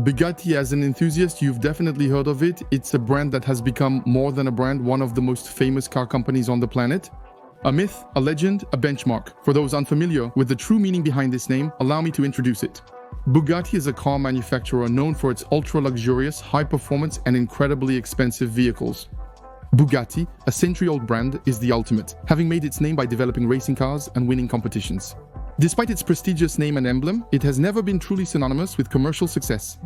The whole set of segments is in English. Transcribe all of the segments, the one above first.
Bugatti, as an enthusiast, you've definitely heard of it. It's a brand that has become more than a brand, one of the most famous car companies on the planet. A myth, a legend, a benchmark. For those unfamiliar with the true meaning behind this name, allow me to introduce it. Bugatti is a car manufacturer known for its ultra-luxurious, high-performance and incredibly expensive vehicles. Bugatti, a century-old brand, is the ultimate, having made its name by developing racing cars and winning competitions. Despite its prestigious name and emblem, it has never been truly synonymous with commercial success.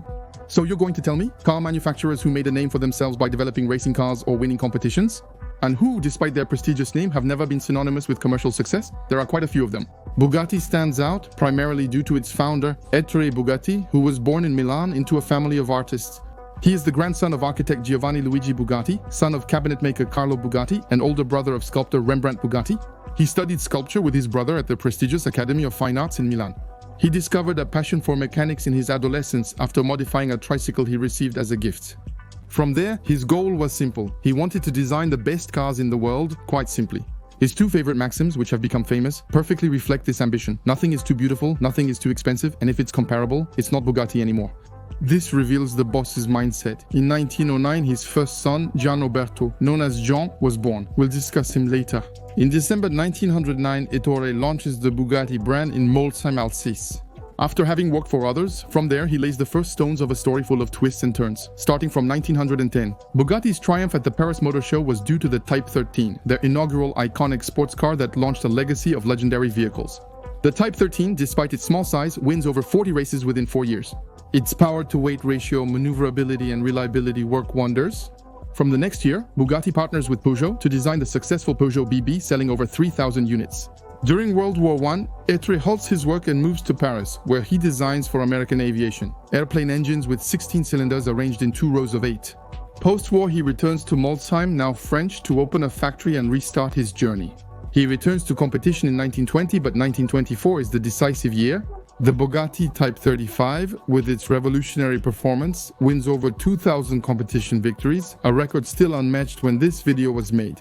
So you're going to tell me, car manufacturers who made a name for themselves by developing racing cars or winning competitions? And who, despite their prestigious name, have never been synonymous with commercial success? There are quite a few of them. Bugatti stands out primarily due to its founder, Ettore Bugatti, who was born in Milan into a family of artists. He is the grandson of architect Giovanni Luigi Bugatti, son of cabinet maker Carlo Bugatti, and older brother of sculptor Rembrandt Bugatti. He studied sculpture with his brother at the prestigious Academy of Fine Arts in Milan. He discovered a passion for mechanics in his adolescence after modifying a tricycle he received as a gift. From there, his goal was simple. He wanted to design the best cars in the world, quite simply. His two favorite maxims, which have become famous, perfectly reflect this ambition. Nothing is too beautiful, nothing is too expensive, and if it's comparable, it's not Bugatti anymore. This reveals the boss's mindset. In 1909, his first son, Gianroberto, known as Jean, was born. We'll discuss him later. In December 1909, Ettore launches the Bugatti brand in Molsheim, Alsace. After having worked for others, from there he lays the first stones of a story full of twists and turns, starting from 1910. Bugatti's triumph at the Paris Motor Show was due to the Type 13, their inaugural iconic sports car that launched a legacy of legendary vehicles. The Type 13, despite its small size, wins over 40 races within 4 years. Its power-to-weight ratio, maneuverability and reliability work wonders. From the next year, Bugatti partners with Peugeot to design the successful Peugeot BB, selling over 3,000 units. During World War I, Ettore halts his work and moves to Paris, where he designs for American aviation. Airplane engines with 16 cylinders arranged in 2 rows of 8. Post-war, he returns to Molsheim, now French, to open a factory and restart his journey. He returns to competition in 1920, but 1924 is the decisive year. The Bugatti Type 35, with its revolutionary performance, wins over 2,000 competition victories, a record still unmatched when this video was made.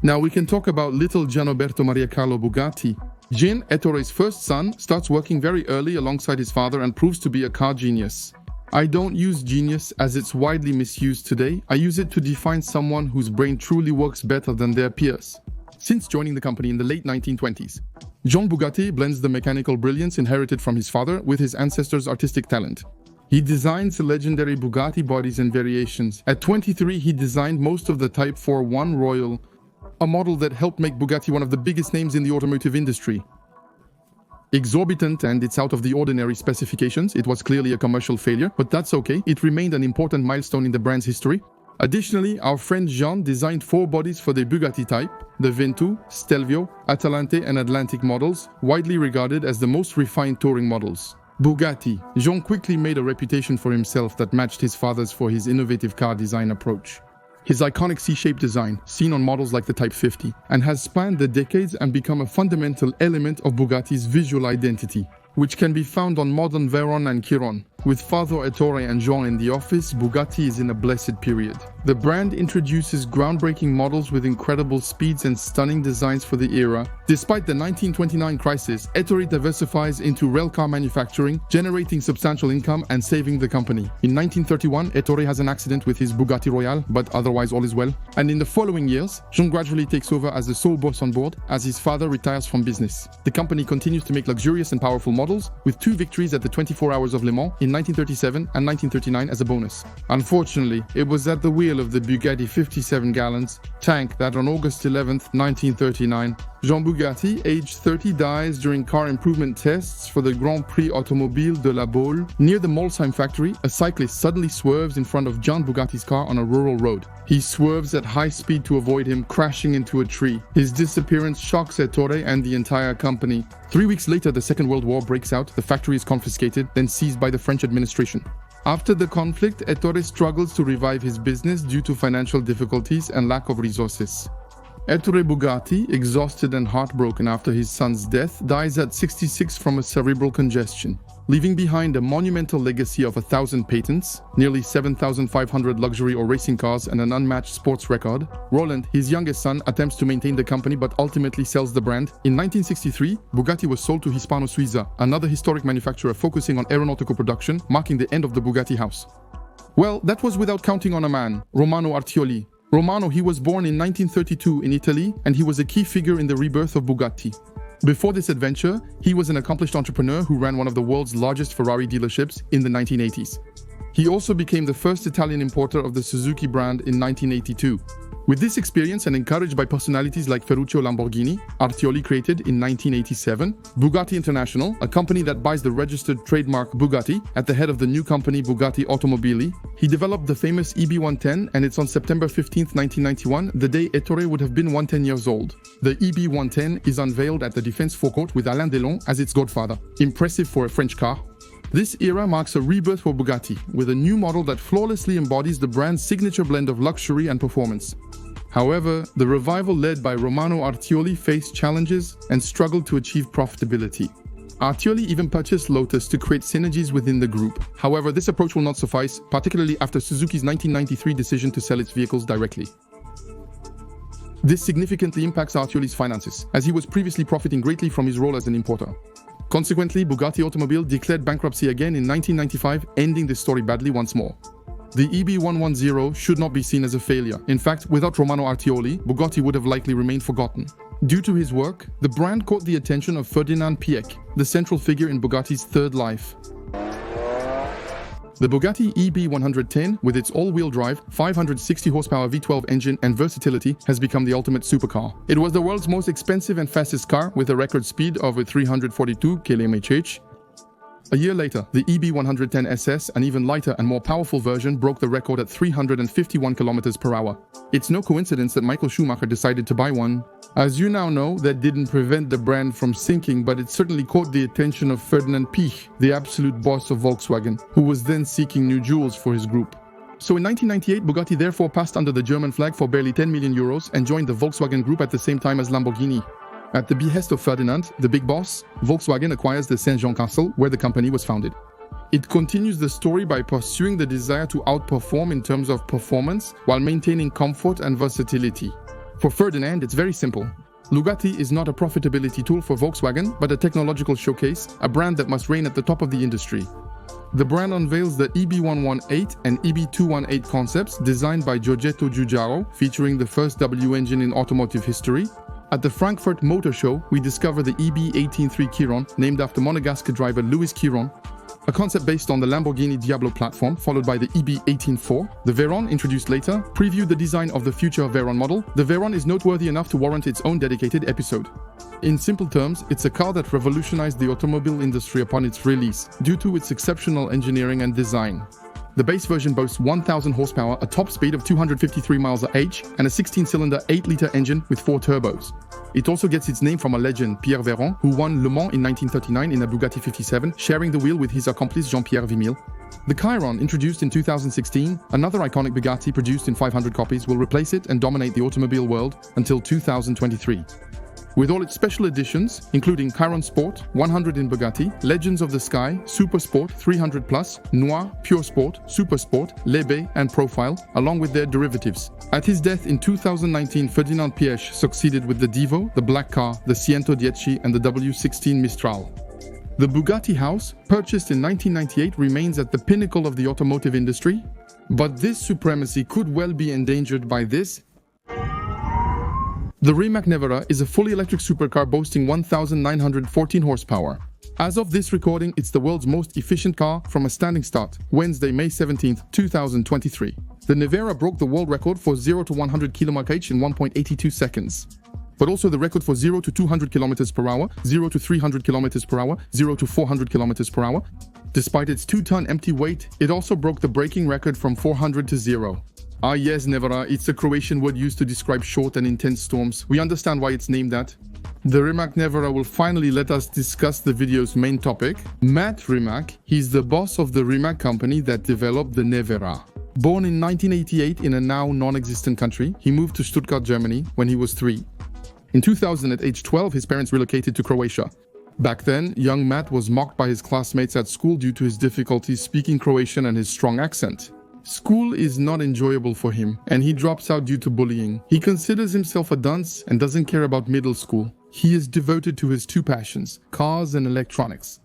Now we can talk about little Gianroberto Maria Carlo Bugatti. Gian, Ettore's first son, starts working very early alongside his father and proves to be a car genius. I don't use genius as it's widely misused today. I use it to define someone whose brain truly works better than their peers. Since joining the company in the late 1920s, Jean Bugatti blends the mechanical brilliance inherited from his father with his ancestors' artistic talent. He designs the legendary Bugatti bodies and variations. At 23, he designed most of the Type 41 Royal, a model that helped make Bugatti one of the biggest names in the automotive industry. Exorbitant and its out-of-the-ordinary specifications, it was clearly a commercial failure, but that's okay. It remained an important milestone in the brand's history. Additionally, our friend Jean designed 4 bodies for the Bugatti type, the Ventoux, Stelvio, Atalante and Atlantic models, widely regarded as the most refined touring models. Bugatti. Jean quickly made a reputation for himself that matched his father's for his innovative car design approach. His iconic C-shaped design, seen on models like the Type 50, and has spanned the decades and become a fundamental element of Bugatti's visual identity, which can be found on modern Veyron and Chiron. With father Ettore and Jean in the office, Bugatti is in a blessed period. The brand introduces groundbreaking models with incredible speeds and stunning designs for the era. Despite the 1929 crisis, Ettore diversifies into railcar manufacturing, generating substantial income and saving the company. In 1931, Ettore has an accident with his Bugatti Royale, but otherwise all is well. And in the following years, Jean gradually takes over as the sole boss on board, as his father retires from business. The company continues to make luxurious and powerful models, with 2 victories at the 24 Hours of Le Mans in 1937 and 1939 as a bonus. Unfortunately, it was at the wheel of the Bugatti 57 gallons tank that on August 11, 1939, Jean Bugatti, aged 30, dies during car improvement tests for the Grand Prix Automobile de la Baule. Near the Molsheim factory, a cyclist suddenly swerves in front of Jean Bugatti's car on a rural road. He swerves at high speed to avoid him, crashing into a tree. His disappearance shocks Ettore and the entire company. 3 weeks later, the Second World War breaks out, the factory is confiscated, then seized by the French administration. After the conflict, Ettore struggles to revive his business due to financial difficulties and lack of resources. Ettore Bugatti, exhausted and heartbroken after his son's death, dies at 66 from a cerebral congestion. Leaving behind a monumental legacy of 1,000 patents, nearly 7,500 luxury or racing cars, and an unmatched sports record, Roland, his youngest son, attempts to maintain the company but ultimately sells the brand. In 1963, Bugatti was sold to Hispano-Suiza, another historic manufacturer focusing on aeronautical production, marking the end of the Bugatti house. Well, that was without counting on a man, Romano Artioli. Romano, he was born in 1932 in Italy, and he was a key figure in the rebirth of Bugatti. Before this adventure, he was an accomplished entrepreneur who ran one of the world's largest Ferrari dealerships in the 1980s. He also became the first Italian importer of the Suzuki brand in 1982. With this experience and encouraged by personalities like Ferruccio Lamborghini, Artioli created in 1987 Bugatti International, a company that buys the registered trademark Bugatti at the head of the new company Bugatti Automobili. He developed the famous EB110, and it's on September 15, 1991, the day Ettore would have been 110 years old. The EB110 is unveiled at the Defense Forecourt with Alain Delon as its godfather. Impressive for a French car. This era marks a rebirth for Bugatti, with a new model that flawlessly embodies the brand's signature blend of luxury and performance. However, the revival led by Romano Artioli faced challenges and struggled to achieve profitability. Artioli even purchased Lotus to create synergies within the group. However, this approach will not suffice, particularly after Suzuki's 1993 decision to sell its vehicles directly. This significantly impacts Artioli's finances, as he was previously profiting greatly from his role as an importer. Consequently, Bugatti Automobile declared bankruptcy again in 1995, ending the story badly once more. The EB110 should not be seen as a failure. In fact, without Romano Artioli, Bugatti would have likely remained forgotten. Due to his work, the brand caught the attention of Ferdinand Piëch, the central figure in Bugatti's third life. The Bugatti EB110, with its all-wheel drive, 560 horsepower V12 engine and versatility, has become the ultimate supercar. It was the world's most expensive and fastest car, with a record speed of 342 km/h. A year later, the EB110 SS, an even lighter and more powerful version, broke the record at 351 km/h. It's no coincidence that Michael Schumacher decided to buy one. As you now know, that didn't prevent the brand from sinking, but it certainly caught the attention of Ferdinand Piëch, the absolute boss of Volkswagen, who was then seeking new jewels for his group. So in 1998, Bugatti therefore passed under the German flag for barely 10 million euros and joined the Volkswagen Group at the same time as Lamborghini. At the behest of Ferdinand, the big boss, Volkswagen acquires the Saint-Jean Castle, where the company was founded. It continues the story by pursuing the desire to outperform in terms of performance while maintaining comfort and versatility. For Ferdinand, it's very simple. Bugatti is not a profitability tool for Volkswagen, but a technological showcase, a brand that must reign at the top of the industry. The brand unveils the EB118 and EB218 concepts designed by Giorgetto Giugiaro, featuring the first W engine in automotive history. At the Frankfurt Motor Show, we discover the EB183 Chiron, named after Monegasque driver Louis Chiron, a concept based on the Lamborghini Diablo platform, followed by the EB184. The Veyron, introduced later, previewed the design of the future Veyron model. The Veyron is noteworthy enough to warrant its own dedicated episode. In simple terms, it's a car that revolutionized the automobile industry upon its release, due to its exceptional engineering and design. The base version boasts 1,000 horsepower, a top speed of 253 miles/h, and a 16-cylinder 8-liter engine with 4 turbos. It also gets its name from a legend, Pierre Veyron, who won Le Mans in 1939 in a Bugatti 57, sharing the wheel with his accomplice Jean-Pierre Vimille. The Chiron, introduced in 2016, another iconic Bugatti produced in 500 copies, will replace it and dominate the automobile world until 2023. With all its special editions, including Chiron Sport, 100 in Bugatti, Legends of the Sky, Super Sport 300+, Noir, Pure Sport, Super Sport, Lebe, and Profile, along with their derivatives. At his death in 2019, Ferdinand Piëch succeeded with the Divo, the Black Car, the 110, and the W16 Mistral. The Bugatti house, purchased in 1998, remains at the pinnacle of the automotive industry, but this supremacy could well be endangered by this. The Rimac Nevera is a fully electric supercar boasting 1,914 horsepower. As of this recording, it's the world's most efficient car from a standing start, Wednesday, May 17, 2023. The Nevera broke the world record for 0 to 100 km/h in 1.82 seconds. But also the record for 0 to 200 km/h, 0 to 300 km/h, 0 to 400 km/h. Despite its 2-ton empty weight, it also broke the braking record from 400 to 0. Ah yes, Nevera, it's a Croatian word used to describe short and intense storms. We understand why it's named that. The Rimac Nevera will finally let us discuss the video's main topic. Matt Rimac, he's the boss of the Rimac company that developed the Nevera. Born in 1988 in a now non-existent country, he moved to Stuttgart, Germany when he was 3. In 2000, at age 12, his parents relocated to Croatia. Back then, young Matt was mocked by his classmates at school due to his difficulties speaking Croatian and his strong accent. School is not enjoyable for him, and he drops out due to bullying. He considers himself a dunce and doesn't care about middle school. He is devoted to his two passions, cars and electronics.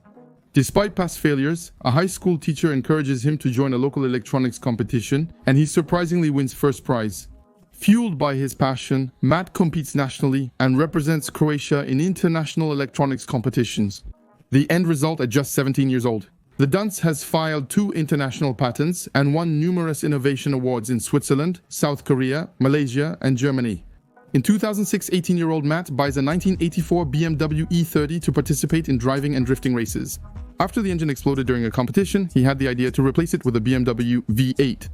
Despite past failures, a high school teacher encourages him to join a local electronics competition, and he surprisingly wins first prize. Fueled by his passion, Matt competes nationally and represents Croatia in international electronics competitions. The end result at just 17 years old. The dunce has filed 2 international patents and won numerous innovation awards in Switzerland, South Korea, Malaysia, and Germany. In 2006, 18-year-old Matt buys a 1984 BMW E30 to participate in driving and drifting races. After the engine exploded during a competition, he had the idea to replace it with a BMW V8.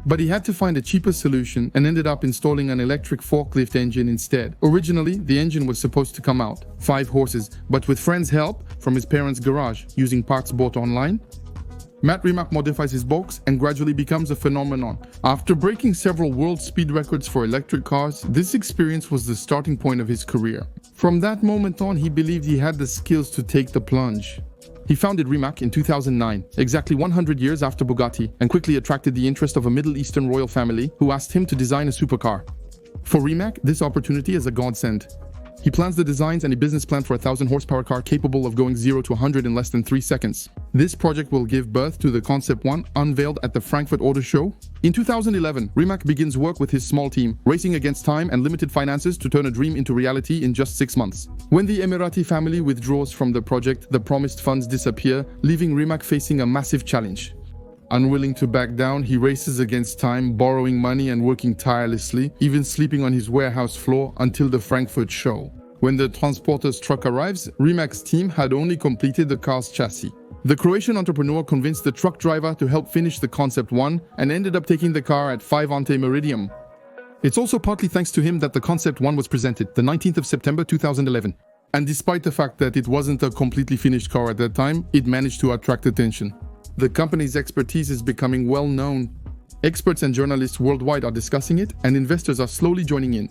But he had to find a cheaper solution and ended up installing an electric forklift engine instead. Originally, the engine was supposed to come out, 5 horses, but with friends' help from his parents' garage, using parts bought online, Matt Rimac modifies his box and gradually becomes a phenomenon. After breaking several world speed records for electric cars, this experience was the starting point of his career. From that moment on, he believed he had the skills to take the plunge. He founded Rimac in 2009, exactly 100 years after Bugatti, and quickly attracted the interest of a Middle Eastern royal family who asked him to design a supercar. For Rimac, this opportunity is a godsend. He plans the designs and a business plan for a 1,000 horsepower car capable of going 0 to 100 in less than 3 seconds. This project will give birth to the Concept 1 unveiled at the Frankfurt Auto Show. In 2011, Rimac begins work with his small team, racing against time and limited finances to turn a dream into reality in just 6 months. When the Emirati family withdraws from the project, the promised funds disappear, leaving Rimac facing a massive challenge. Unwilling to back down, he races against time, borrowing money and working tirelessly, even sleeping on his warehouse floor until the Frankfurt show. When the transporter's truck arrives, Rimac's team had only completed the car's chassis. The Croatian entrepreneur convinced the truck driver to help finish the Concept 1 and ended up taking the car at 5 ante Meridium. It's also partly thanks to him that the Concept 1 was presented, the 19th of September 2011. And despite the fact that it wasn't a completely finished car at that time, it managed to attract attention. The company's expertise is becoming well known. Experts and journalists worldwide are discussing it, and investors are slowly joining in.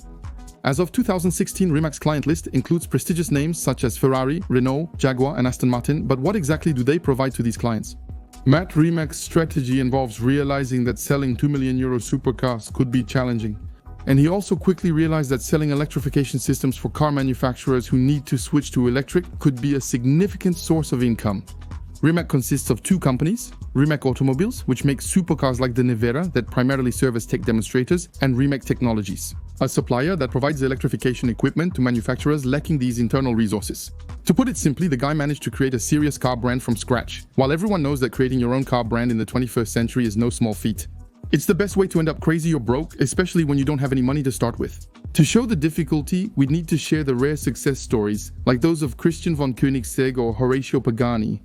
As of 2016, Rimac's client list includes prestigious names such as Ferrari, Renault, Jaguar, and Aston Martin, but what exactly do they provide to these clients? Matt Rimac's strategy involves realizing that selling €2 million supercars could be challenging. And he also quickly realized that selling electrification systems for car manufacturers who need to switch to electric could be a significant source of income. Rimac consists of 2 companies, Rimac Automobiles, which makes supercars like the Nevera that primarily serve as tech demonstrators, and Rimac Technologies, a supplier that provides electrification equipment to manufacturers lacking these internal resources. To put it simply, the guy managed to create a serious car brand from scratch, while everyone knows that creating your own car brand in the 21st century is no small feat. It's the best way to end up crazy or broke, especially when you don't have any money to start with. To show the difficulty, we need to share the rare success stories, like those of Christian von Koenigsegg or Horatio Pagani.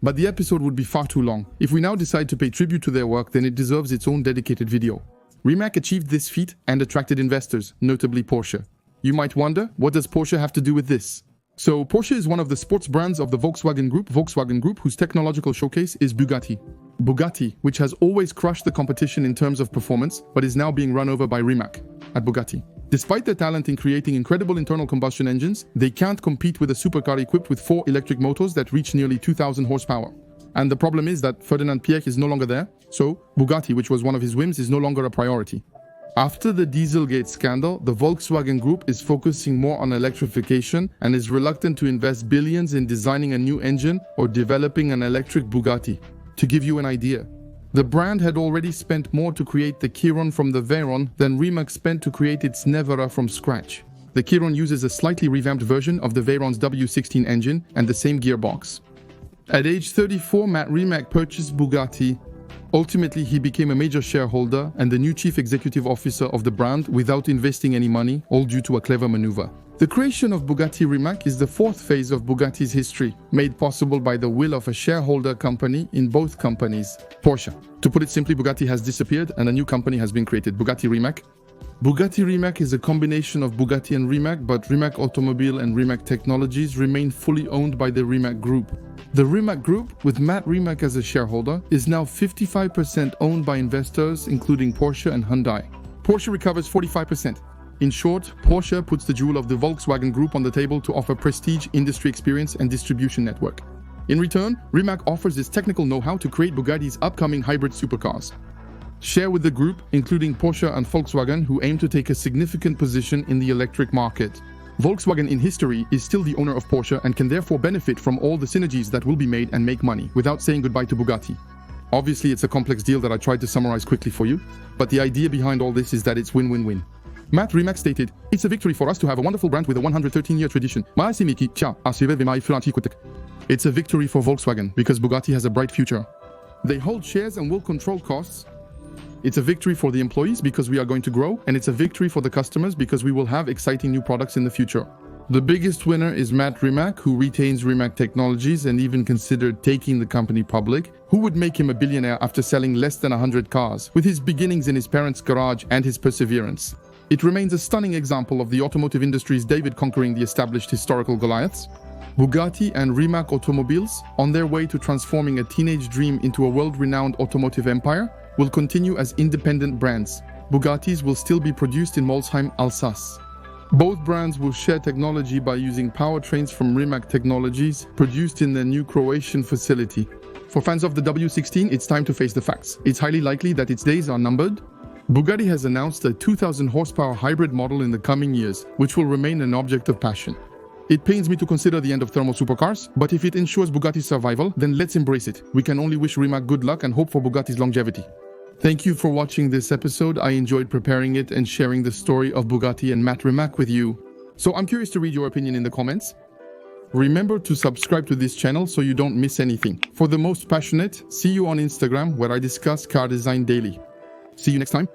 But the episode would be far too long. If we now decide to pay tribute to their work, then it deserves its own dedicated video. Rimac achieved this feat and attracted investors, notably Porsche. You might wonder, what does Porsche have to do with this? So Porsche is one of the sports brands of the Volkswagen Group, whose technological showcase is Bugatti. Bugatti, which has always crushed the competition in terms of performance, but is now being run over by Rimac at Bugatti. Despite their talent in creating incredible internal combustion engines, they can't compete with a supercar equipped with 4 electric motors that reach nearly 2,000 horsepower. And the problem is that Ferdinand Piëch is no longer there, so Bugatti, which was one of his whims, is no longer a priority. After the Dieselgate scandal, the Volkswagen Group is focusing more on electrification and is reluctant to invest billions in designing a new engine or developing an electric Bugatti. To give you an idea, the brand had already spent more to create the Chiron from the Veyron than Rimac spent to create its Nevera from scratch. The Chiron uses a slightly revamped version of the Veyron's W16 engine and the same gearbox. At age 34, Matt Rimac purchased Bugatti. Ultimately, he became a major shareholder and the new chief executive officer of the brand without investing any money, all due to a clever maneuver. The creation of Bugatti Rimac is the 4th phase of Bugatti's history, made possible by the will of a shareholder company in both companies, Porsche. To put it simply, Bugatti has disappeared and a new company has been created, Bugatti Rimac. Bugatti Rimac is a combination of Bugatti and Rimac, but Rimac Automobile and Rimac Technologies remain fully owned by the Rimac Group. The Rimac Group, with Matt Rimac as a shareholder, is now 55% owned by investors including Porsche and Hyundai. Porsche recovers 45%. In short, Porsche puts the jewel of the Volkswagen Group on the table to offer prestige, industry experience, and distribution network. In return, Rimac offers its technical know-how to create Bugatti's upcoming hybrid supercars. Share with the group, including Porsche and Volkswagen, who aim to take a significant position in the electric market. Volkswagen in history is still the owner of Porsche and can therefore benefit from all the synergies that will be made and make money without saying goodbye to Bugatti. Obviously, it's a complex deal that I tried to summarize quickly for you, but the idea behind all this is that it's win-win-win. Matt Rimac stated, "It's a victory for us to have a wonderful brand with a 113-year tradition. It's a victory for Volkswagen because Bugatti has a bright future. They hold shares and will control costs. It's a victory for the employees because we are going to grow, and it's a victory for the customers because we will have exciting new products in the future." The biggest winner is Matt Rimac, who retains Rimac Technologies and even considered taking the company public. Who would make him a billionaire after selling less than 100 cars, with his beginnings in his parents' garage and his perseverance? It remains a stunning example of the automotive industry's David conquering the established historical Goliaths. Bugatti and Rimac automobiles, on their way to transforming a teenage dream into a world-renowned automotive empire, will continue as independent brands. Bugattis will still be produced in Molsheim, Alsace. Both brands will share technology by using powertrains from Rimac Technologies, produced in their new Croatian facility. For fans of the W16, it's time to face the facts. It's highly likely that its days are numbered. Bugatti has announced a 2,000 horsepower hybrid model in the coming years, which will remain an object of passion. It pains me to consider the end of thermal supercars, but if it ensures Bugatti's survival, then let's embrace it. We can only wish Rimac good luck and hope for Bugatti's longevity. Thank you for watching this episode. I enjoyed preparing it and sharing the story of Bugatti and Matt Rimac with you. So I'm curious to read your opinion in the comments. Remember to subscribe to this channel so you don't miss anything. For the most passionate, see you on Instagram where I discuss car design daily. See you next time.